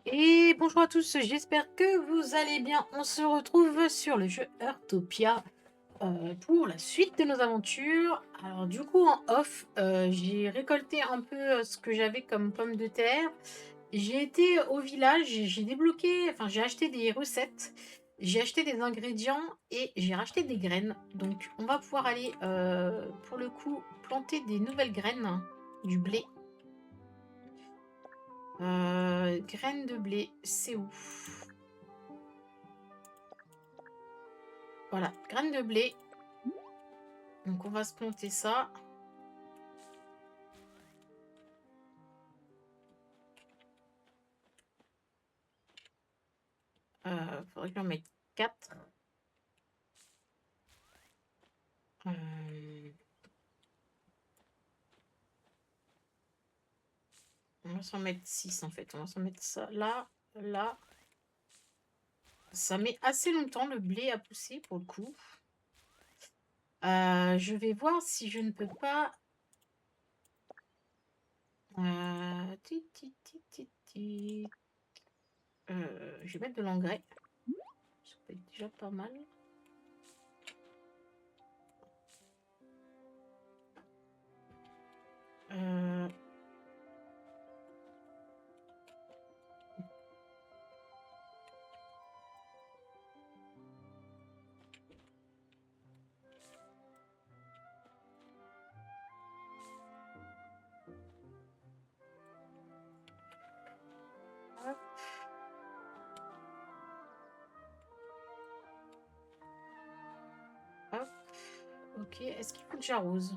Et bonjour à tous, j'espère que vous allez bien. On se retrouve sur le jeu Heartopia pour la suite de nos aventures. Alors du coup en off, j'ai récolté un peu ce que j'avais comme pommes de terre. J'ai été au village, j'ai débloqué, enfin j'ai acheté des recettes, j'ai acheté des ingrédients et j'ai racheté des graines. Donc on va pouvoir aller pour le coup planter des nouvelles graines, du blé. Graines de blé, c'est où? Voilà, graines de blé. Donc on va se planter ça. Faudrait que j'en mette 4. On va s'en mettre 6 en fait. On va s'en mettre ça là, là. Ça met assez longtemps le blé à pousser pour le coup. Je vais voir si je ne peux pas. Tit, tit, tit, tit, tit. Je vais mettre de l'engrais. Ça peut être déjà pas mal. Euh, hop, hop. Ok, est-ce qu'il faut que j'arrose?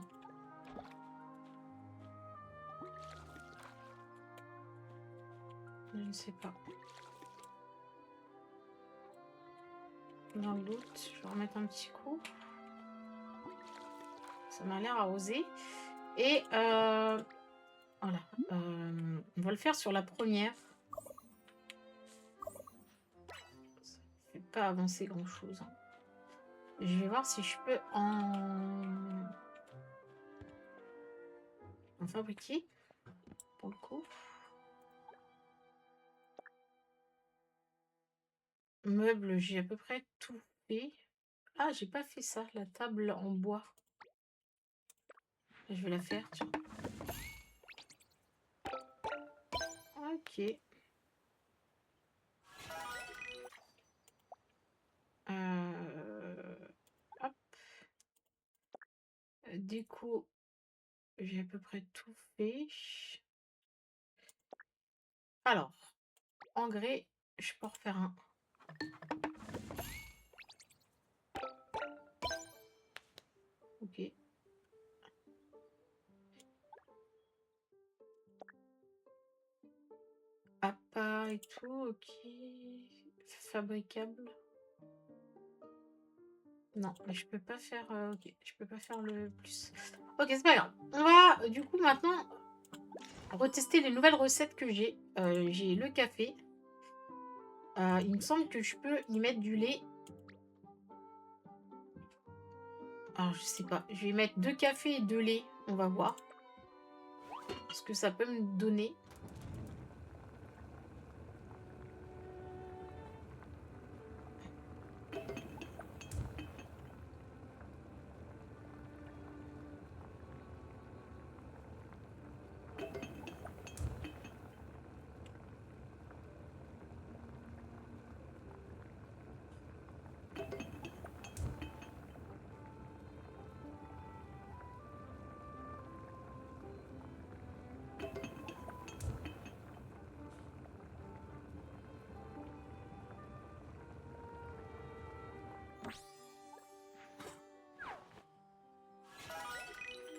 Je ne sais pas. Dans le doute, je vais remettre un petit coup. Ça m'a l'air arrosé. Et voilà. On va le faire sur la première. Ça ne fait pas avancer grand-chose, hein. Je vais voir si je peux en fabriquer, pour le coup. Meubles, j'ai à peu près tout fait. Ah, j'ai pas fait ça, la table en bois. Je vais la faire, tiens. Ok. Hop. Du coup, j'ai à peu près tout fait. Alors, engrais, je peux en refaire un. Ok. Appât et tout, ok. Fabricable. Non, mais je peux pas faire. Ok, je peux pas faire le plus. Ok, c'est pas grave. On va du coup maintenant retester les nouvelles recettes que j'ai. J'ai le café. Il me semble que je peux y mettre du lait. Alors, je sais pas. Je vais mettre 2 cafés et 2 laits. On va voir ce que ça peut me donner.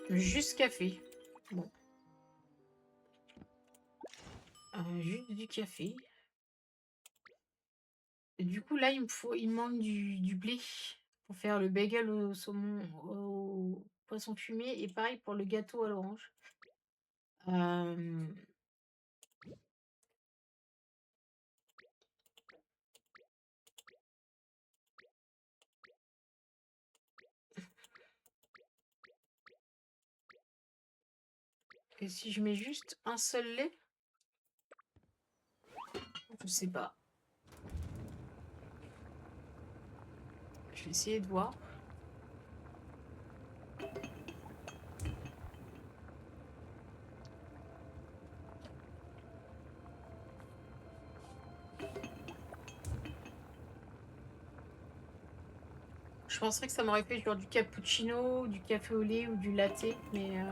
Juste café. Bon. Juste du café. Et du coup, là, il me manque du blé pour faire le bagel au saumon, au poisson fumé, et pareil pour le gâteau à l'orange. Euh, et si je mets juste un seul lait, Je sais pas. Je vais essayer de voir. Je penserais que ça m'aurait fait genre du cappuccino, du café au lait ou du latte, mais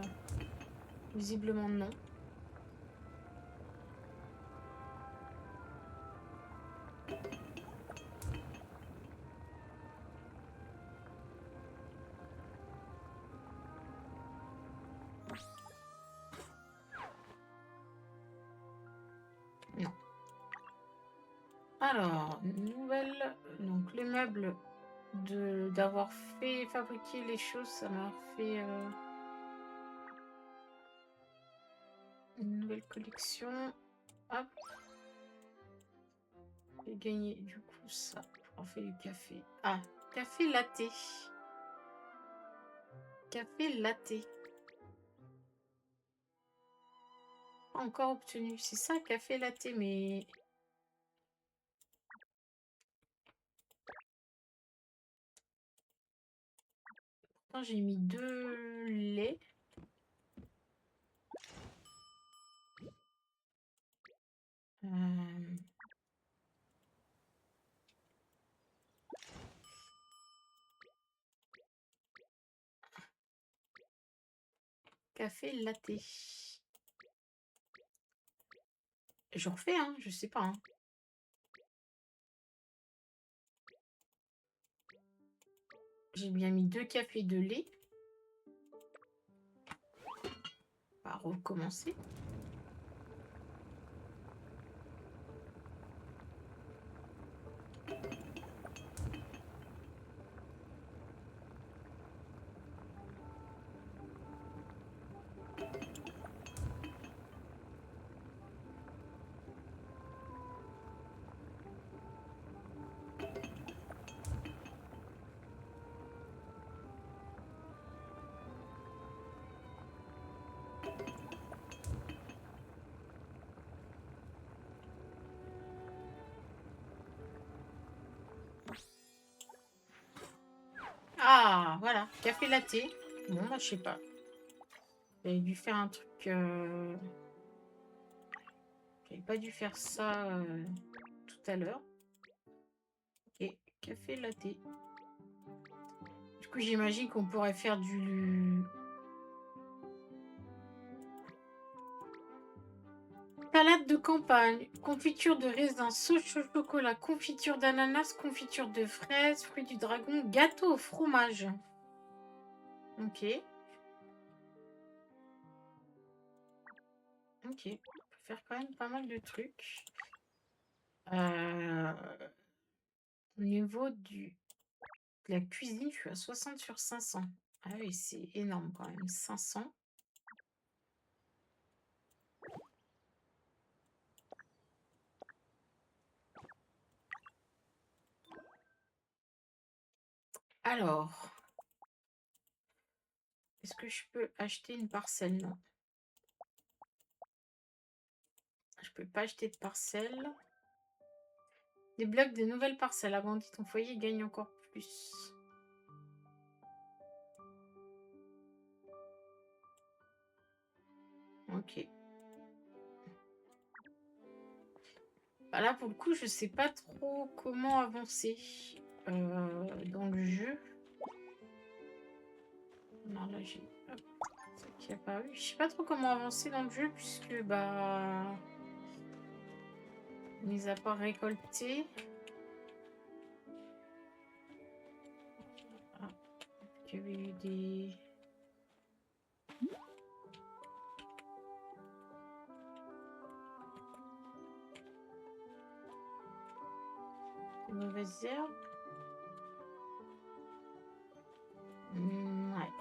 visiblement non. Non. Alors, nouvelle. Donc, les meubles d'avoir fait fabriquer les choses, ça m'a fait une nouvelle collection. Hop. J'ai gagné du coup ça. On fait du café. Ah, café latte. Café latte. Pas encore obtenu. C'est ça, café latte, mais. Pourtant, j'ai mis 2 laits. Café latte. Je refais, hein, je sais pas. Hein. J'ai bien mis 2 cafés de lait. On va recommencer. Ah, voilà, café latte. Bon, bah, je sais pas. J'avais dû faire un truc. J'avais pas dû faire ça tout à l'heure. Ok, café latte. Du coup, j'imagine qu'on pourrait faire du. Salade de campagne, confiture de raisin, sauce au chocolat, confiture d'ananas, confiture de fraises, fruits du dragon, gâteau au fromage. Ok. Ok. On peut faire quand même pas mal de trucs. Au niveau de la cuisine, je suis à 60 sur 500. Ah oui, c'est énorme quand même. 500. Alors, est-ce que je peux acheter une parcelle? Non. Je peux pas acheter de parcelle. Débloque des nouvelles parcelles. Agrandis ton foyer, gagne encore plus. Ok. Bah là, pour le coup, je sais pas trop comment avancer dans le jeu. Non, là, j'ai... Hop, ça qui est apparu. Je sais pas trop comment avancer dans le jeu puisque, bah... Mis à part récolter... Ah, il y avait eu des... des mauvaises herbes. Ouais.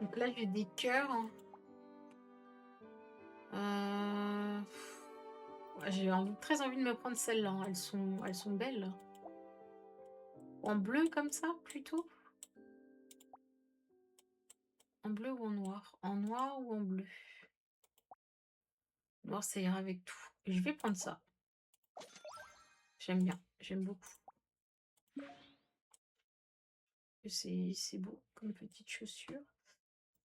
Donc là, j'ai des cœurs. Ouais, j'ai très envie de me prendre celles-là. Hein. Elles sont belles. En bleu comme ça, plutôt. En bleu ou en noir? En noir ou en bleu? Noir, ça ira avec tout. Je vais prendre ça. J'aime bien. J'aime beaucoup. C'est beau comme petite chaussure.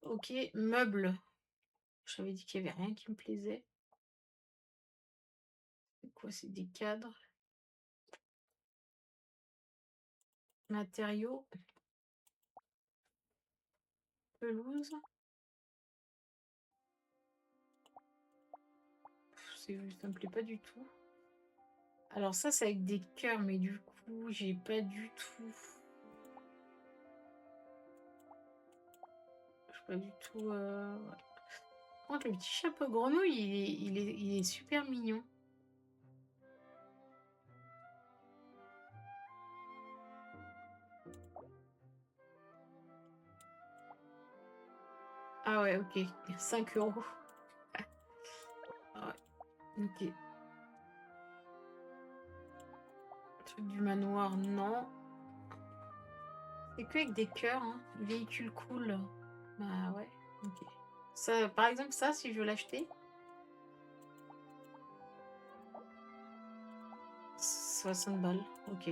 Ok, meuble. J'avais dit qu'il n'y avait rien qui me plaisait. C'est quoi? C'est des cadres. Matériaux. Pelouse. Ça me plaît pas du tout. Alors ça, c'est avec des cœurs, mais du coup, j'ai pas du tout... Pas du tout... ouais. Par contre, le petit chapeau grenouille, il est super mignon. Ah ouais, ok. 5 €. Ah ouais, ok. Truc du manoir, non. C'est que avec des cœurs, hein. Véhicule cool. Bah ouais, ok. Ça, par exemple, ça, si je veux l'acheter, 60 balles. Ok.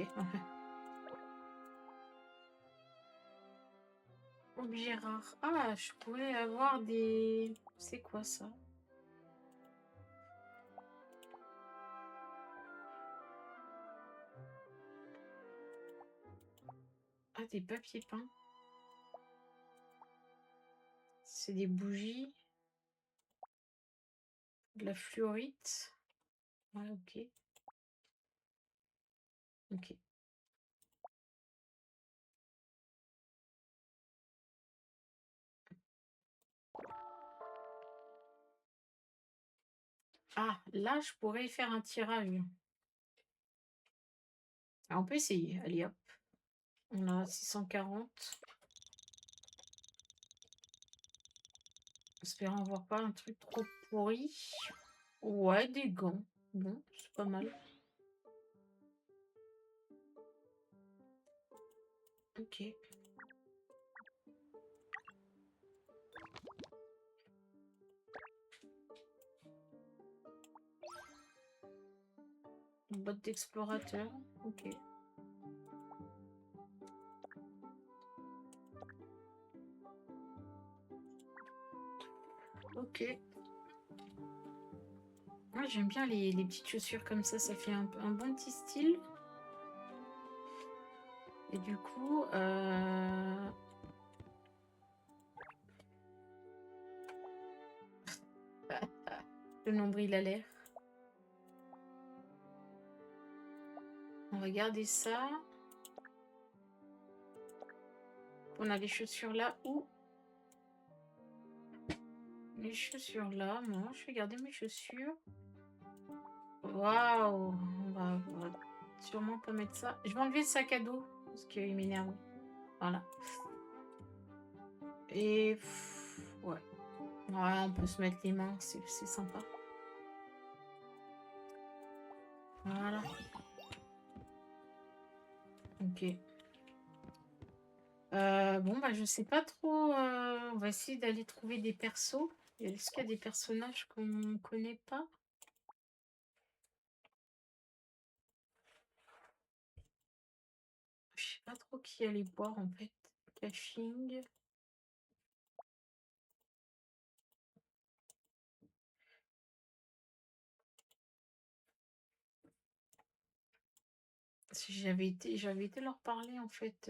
Objet rare. Ah, je pourrais avoir des... C'est quoi ça? Ah, des papiers peints. C'est des bougies. De la fluorite. Ouais, ok. Ok. Ah, là, je pourrais faire un tirage. Ah, on peut essayer. Allez, hop. On a 640. Espérons voir pas un truc trop pourri. Ouais, des gants. Bon, c'est pas mal. Ok. Une boîte d'explorateur. Ok. Ok. Moi, j'aime bien les petites chaussures comme ça fait un bon petit style. Et du coup, le nombril a l'air. On va garder ça. On a les chaussures là ou les chaussures là. Moi, je vais garder mes chaussures. Waouh! On va sûrement pas mettre ça. Je vais enlever le sac à dos parce qu'il m'énerve. Voilà. Et ouais. Ouais, on peut se mettre les mains, c'est sympa. Voilà. Ok. Bon, bah, je sais pas trop. On va essayer d'aller trouver des persos. Est-ce qu'il y a des personnages qu'on connaît pas? Je sais pas trop qui aller boire en fait. Caching. Si j'avais été leur parler en fait.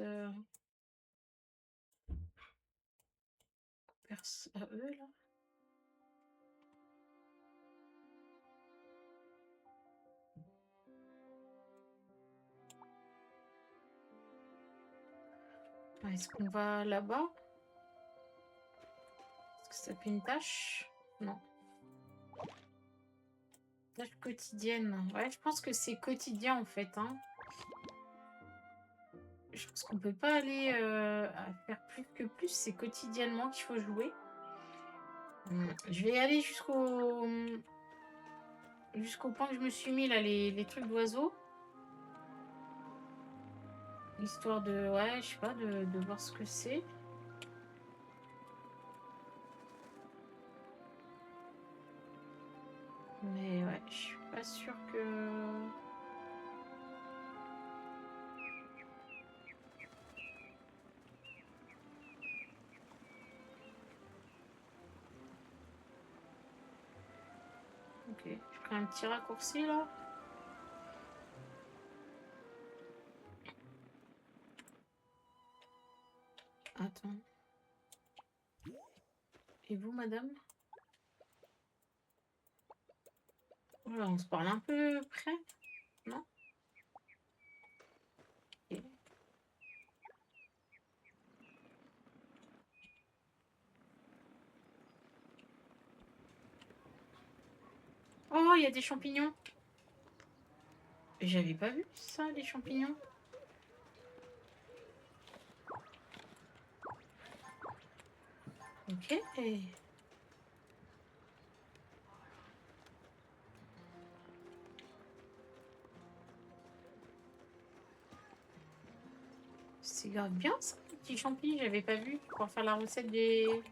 À eux là. Ah, est-ce qu'on va là-bas? Est-ce que ça fait une tâche? Non. Tâche quotidienne. Ouais, je pense que c'est quotidien en fait, hein. Je pense qu'on peut pas aller à faire plus que plus. C'est quotidiennement qu'il faut jouer. Je vais aller jusqu'au point que je me suis mis là, les trucs d'oiseaux. Histoire de, ouais, je sais pas, de voir ce que c'est. Mais ouais, je suis pas sûre que... Ok, je prends un petit raccourci là. Attends. Et vous, madame? Oula, on se parle un peu près, non? Ok. Oh, il y a des champignons. J'avais pas vu ça, les champignons. Ok. C'est grave bien ça, les petits champignons. J'avais pas vu pour faire la recette des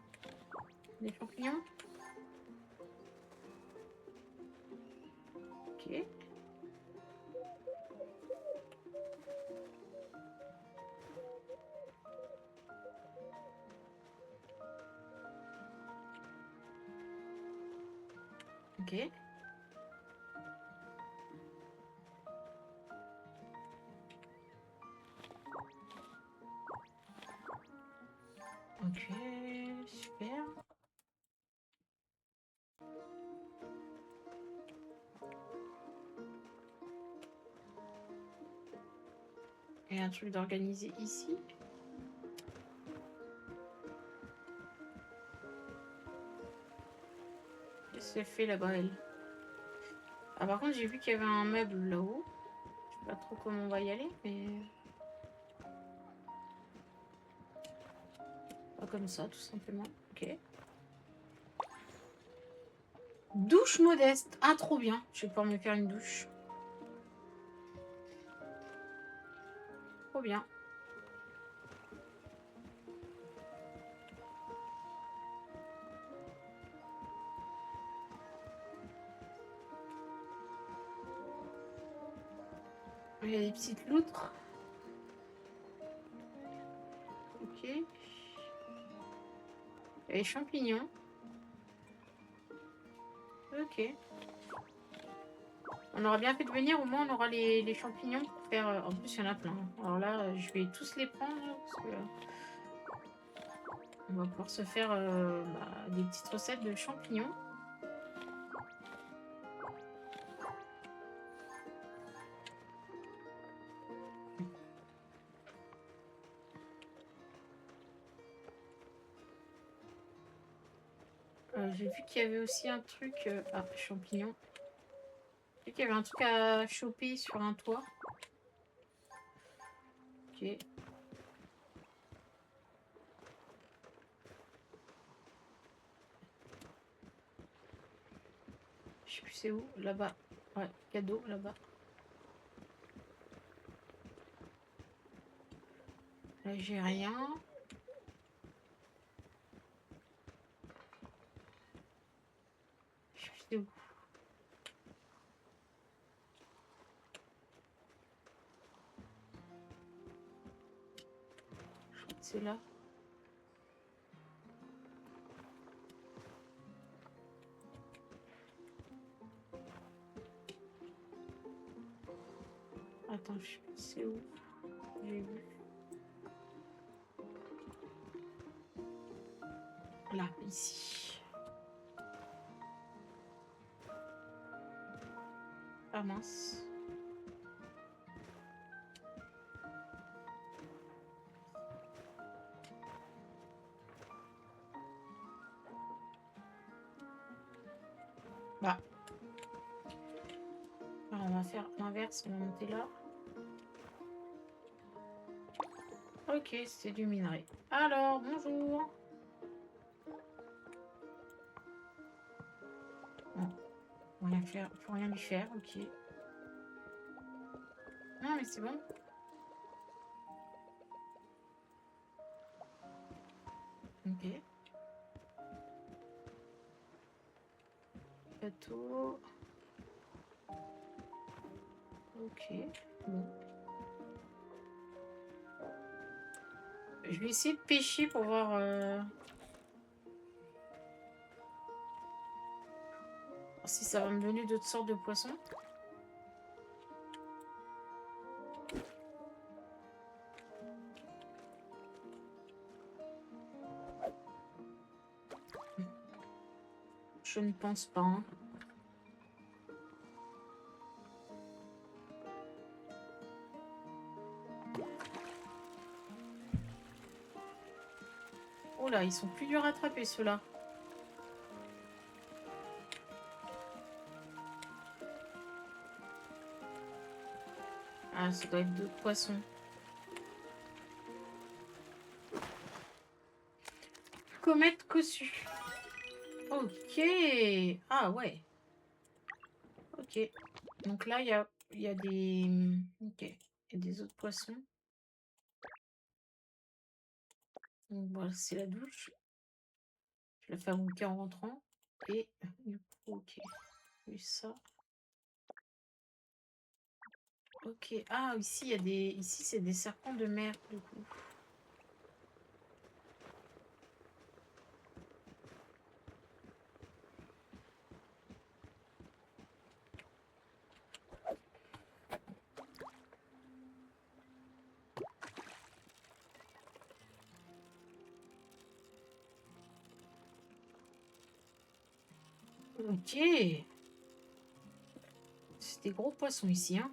champignons. Ok. Ok. Ok, super. Et un truc d'organiser ici. Qu'est-ce qu'elle fait là-bas, elle? Ah, par contre, j'ai vu qu'il y avait un meuble là-haut. Je sais pas trop comment on va y aller, mais... Pas comme ça, tout simplement. Ok. Douche modeste. Ah, trop bien. Je vais pouvoir me faire une douche. Trop bien. Il y a des petites loutres. Ok. Et les champignons. Ok. On aura bien fait de venir, au moins on aura les champignons pour faire... En plus, il y en a plein. Alors là, je vais tous les prendre parce que... On va pouvoir se faire des petites recettes de champignons. J'ai vu qu'il y avait aussi un truc... Ah, champignons. J'ai vu qu'il y avait un truc à choper sur un toit. Ok. Je sais plus c'est où. Là-bas. Ouais, cadeau, là-bas. Là, j'ai rien. Je sais plus c'est où. Je crois que c'est là. Attends, je sais plus c'est où. J'ai vu. Là, ici. Ah mince. Bah. Alors, on va faire l'inverse, on va monter là. Ok, c'est du minerai. Alors, bonjour. Bon, rien faire, faut rien lui faire, ok. Non, mais c'est bon. Ok. bateau. Ok, bon. Je vais essayer de pêcher pour voir si ça va me donner d'autres sortes de poissons. Je ne pense pas. Hein. Oh là, ils sont plus durs à attraper ceux-là. Ah, ça doit être d'autres poissons. Comète Kossu. Ok. Ah ouais. Ok. Donc là, il y a des... Ok. Il y a des autres poissons. Donc voilà, c'est la douche. Je la fabriquer en rentrant. Et du coup, ok. Oui, ça. Ok. Ah, ici, il y a des... Ici, c'est des serpents de mer, du coup. Ok. C'est des gros poissons ici, hein.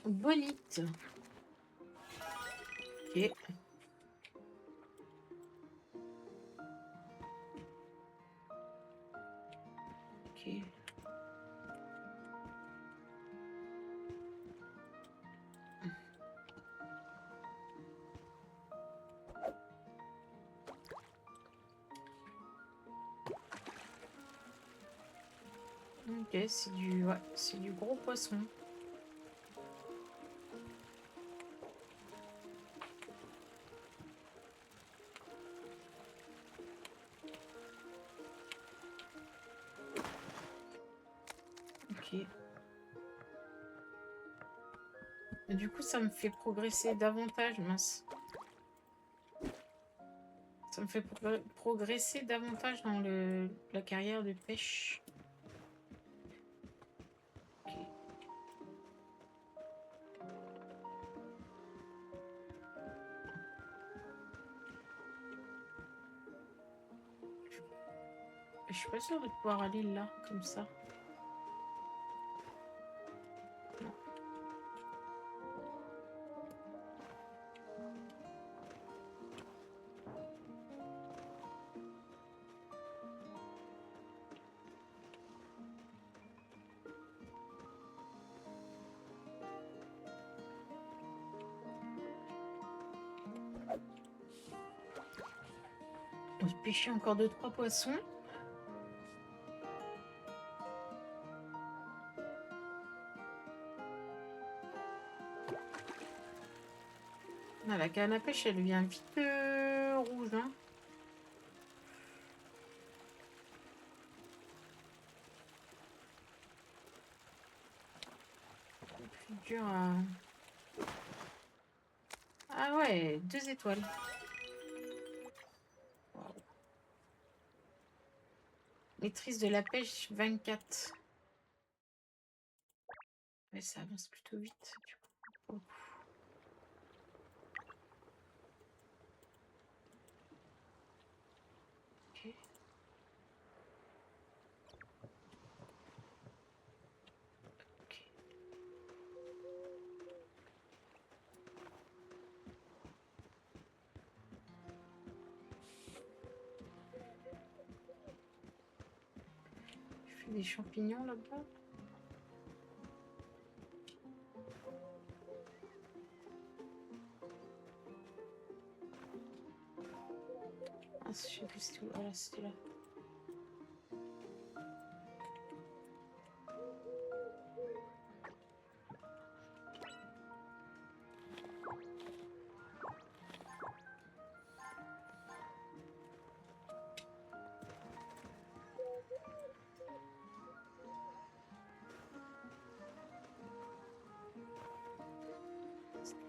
Bonite. Ok. Ok. Ok, c'est du gros poisson. Ok. Et du coup, ça me fait progresser davantage, mince. Ça me fait progresser davantage dans la carrière de pêche. Ok. Je suis pas sûre de pouvoir aller là, comme ça. Non. On va pêcher encore 2-3 poissons. Ah, la canne à pêche, elle devient vite rouge. Hein. C'est dur à... Ah ouais, 2 étoiles. Wow. Maîtrise de la pêche 24. Mais ça avance plutôt vite, du coup. Pour le coup. Ok. Ok. Je fais des champignons là-bas. Ah, je sais plus c'était où. Ah là, c'était là.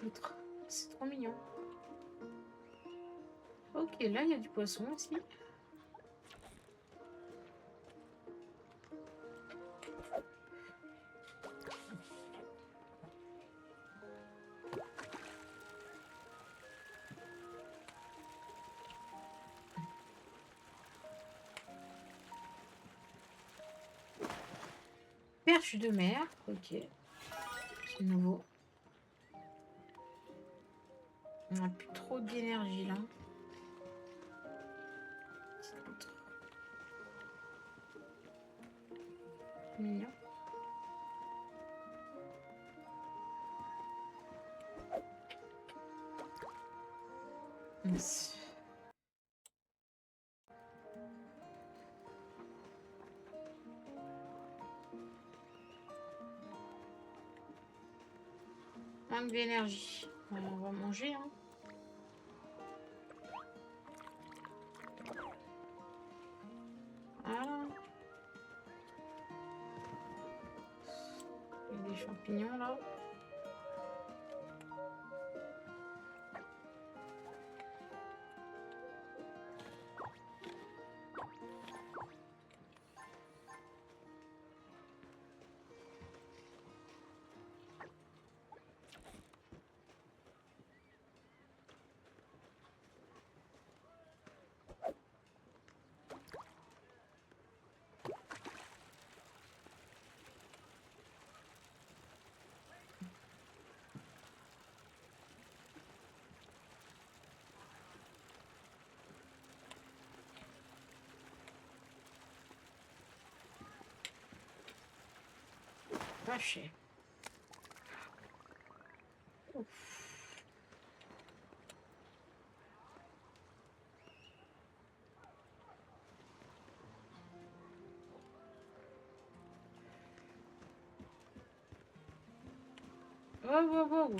L'autre. C'est trop mignon. Ok, là, il y a du poisson aussi. Perche de mer. Ok. C'est nouveau. On n'a plus trop d'énergie là. Mignon. Mince. Manque d'énergie. On va manger. Hein. Voilà. Il y a des champignons là. Pas cher. Wow, wow, wow.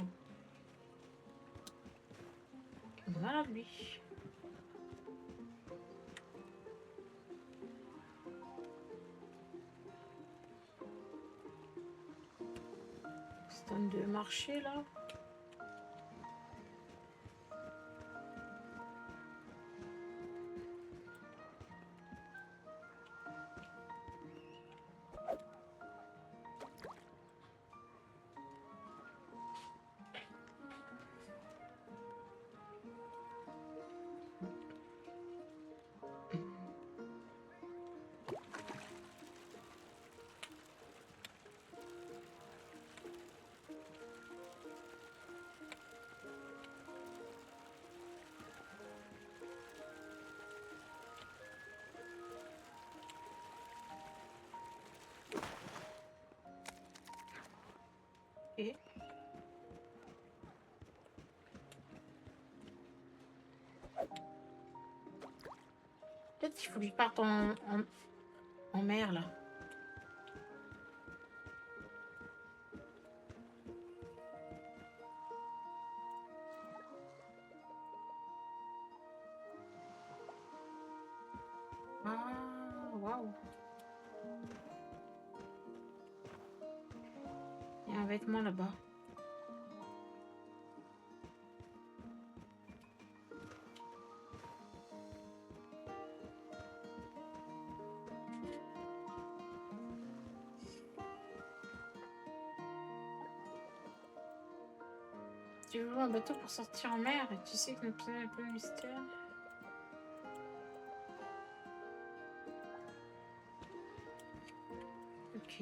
Voilà lui. Stand de marché là. Et peut-être qu'il faut que je parte en mer là. Ah, waouh. Il y a un vêtement là-bas. Tu veux un bateau pour sortir en mer et tu sais que notre planète est plein de mystères. Ok.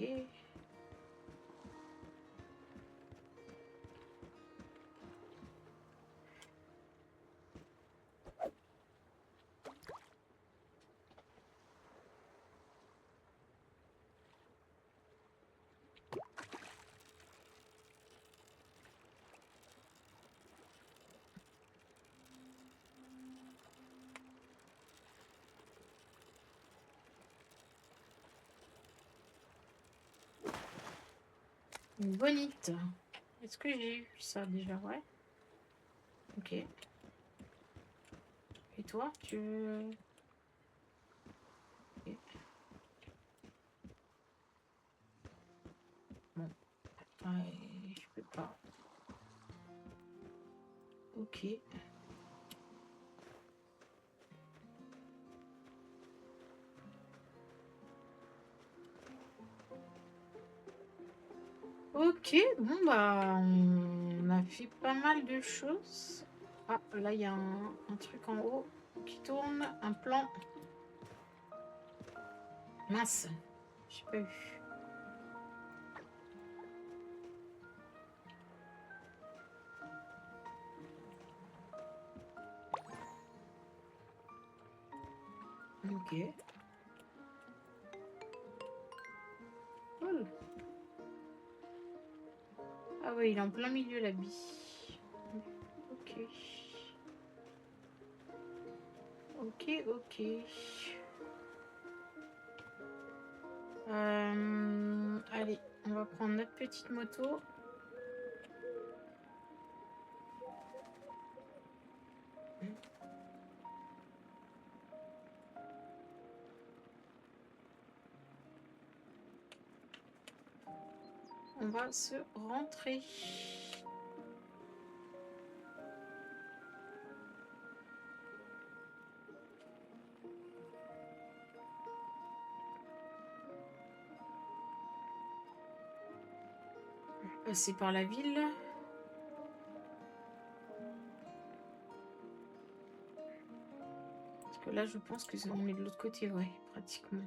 Une bonite. Est-ce que j'ai eu ça déjà? Ouais. Ok. Et toi, tu veux... Ok. Bon. Je peux pas. Ok. Ok, bon bah on a fait pas mal de choses. Ah, là il y a un truc en haut qui tourne, un plan. Mince, j'ai pas vu. Ok. Cool. Ah oui, il est en plein milieu la bille. Ok. Ok, ok. Allez, on va prendre notre petite moto. On va se rentrer. Passer par la ville. Parce que là, je pense que on est de l'autre côté, ouais, pratiquement.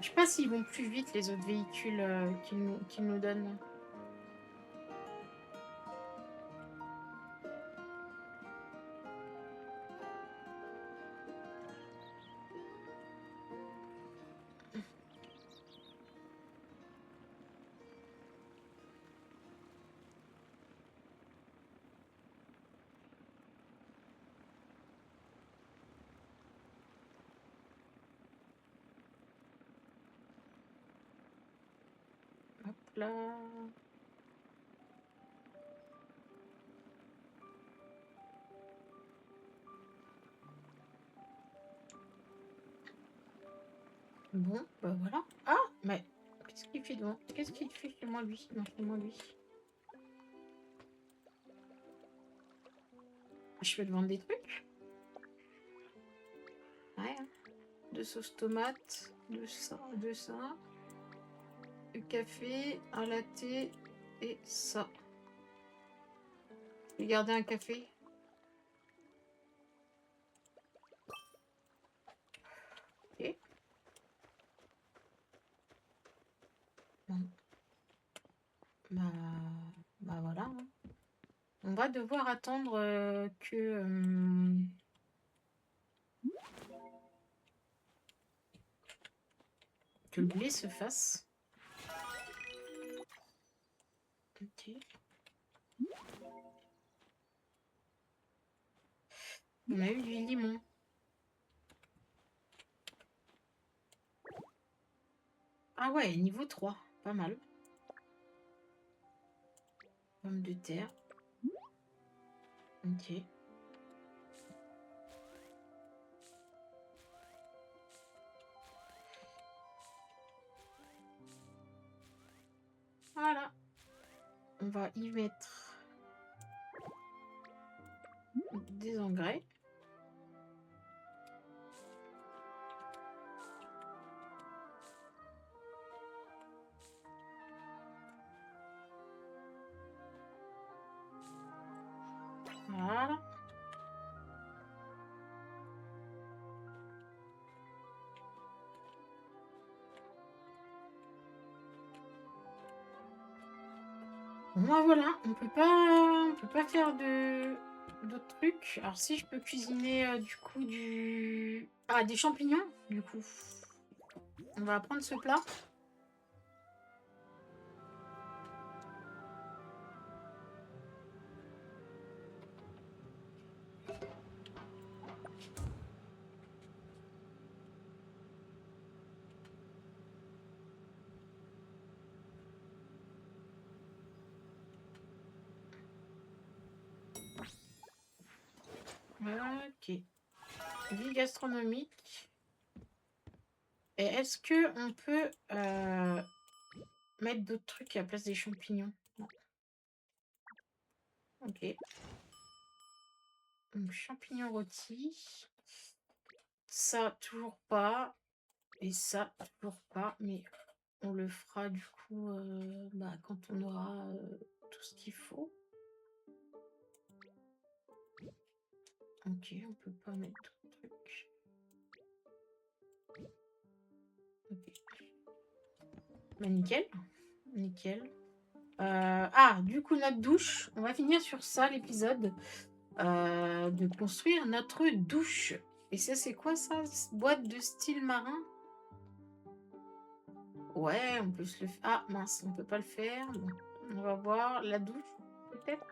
Je sais pas s'ils vont plus vite, les autres véhicules qu'ils nous donnent. Hop là. Bon, bah voilà. Ah, mais qu'est-ce qu'il fait devant? Qu'est-ce qu'il fait chez moi, lui? Non, chez moi, lui. Je peux te vendre des trucs? Ouais. Hein. De sauce tomate, de ça. Du café, un latte et ça. Je vais garder un café. Ok. Bon. Bah voilà. Hein. On va devoir attendre que le blé se fasse. Ok. On a eu du limon. Ah ouais, niveau 3. Pas mal. Pomme de terre. Ok. Voilà. On va y mettre des engrais. Voilà. Bon, bah, voilà, on peut pas faire d'autres trucs. Alors si je peux cuisiner du coup des champignons du coup. On va prendre ce plat. Ok. Vie gastronomique. Et est-ce que on peut mettre d'autres trucs à la place des champignons? Non. Ok. Donc, champignons rôtis. Ça, toujours pas. Et ça, toujours pas. Mais on le fera du coup bah, quand on aura tout ce qu'il faut. Ok, on peut pas mettre d'autres trucs. Ok. Bah, nickel. Nickel. Du coup, notre douche. On va finir sur ça, l'épisode. De construire notre douche. Et ça, c'est quoi ça? Boîte de style marin? Ouais, on peut se le faire. Ah mince, on peut pas le faire. Bon, on va voir. La douche, peut-être?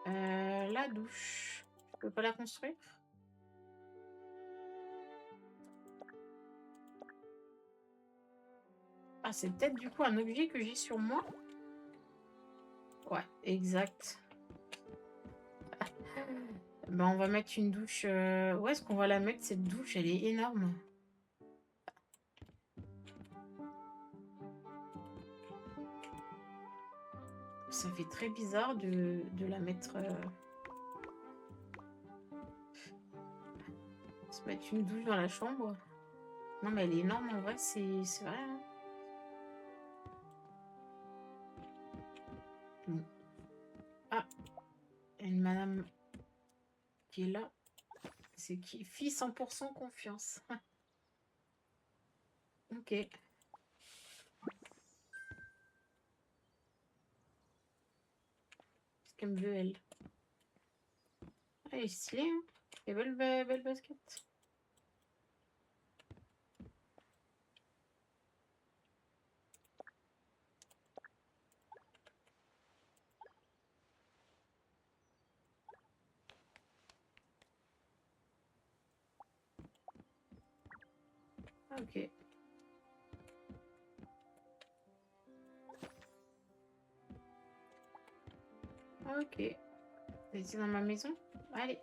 La douche. Je peux pas la construire? Ah, c'est peut-être du coup un objet que j'ai sur moi? Ouais, exact. Ben, on va mettre une douche. Où est-ce qu'on va la mettre, cette douche? Elle est énorme. Ça fait très bizarre de la mettre. Se mettre une douche dans la chambre. Non, mais elle est énorme en vrai, c'est vrai. Hein. Bon. Ah, il y a une madame qui est là. C'est qui? Fille 100% confiance. Ok. Qu'est-ce qu'elle me veut, elle? Ah, elle est stylée, hein. Et belle basket. Ok. Ok. C'est dans ma maison? Allez.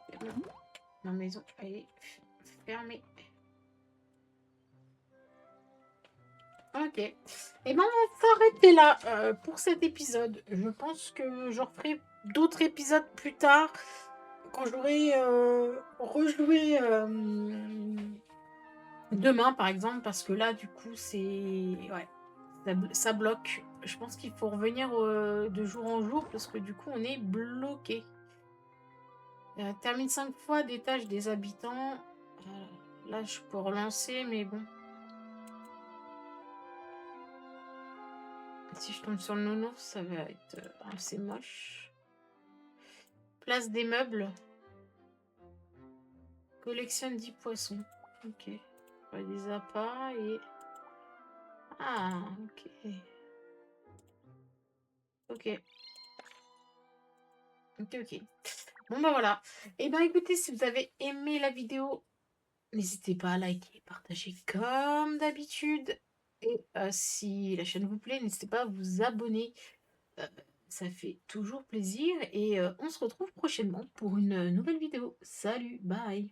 C'est bon. Ma maison, elle est fermée. Ok. Et ben, on va s'arrêter là pour cet épisode. Je pense que je referai d'autres épisodes plus tard quand j'aurai rejoué demain, par exemple, parce que là, du coup, c'est... Ouais, ça bloque. Je pense qu'il faut revenir de jour en jour parce que du coup, on est bloqué. Termine 5 fois des tâches des habitants. Là, je peux relancer, mais bon. Si je tombe sur le nounours, ça va être assez moche. Place des meubles. Collectionne 10 poissons. Ok. On des appâts et... Ah, ok. Ok. Ok, ok. Bon, bah voilà. Et ben écoutez, si vous avez aimé la vidéo, n'hésitez pas à liker, partager comme d'habitude. Et si la chaîne vous plaît, n'hésitez pas à vous abonner. Euh, Ça fait toujours plaisir. Et on se retrouve prochainement pour une nouvelle vidéo. Salut, bye.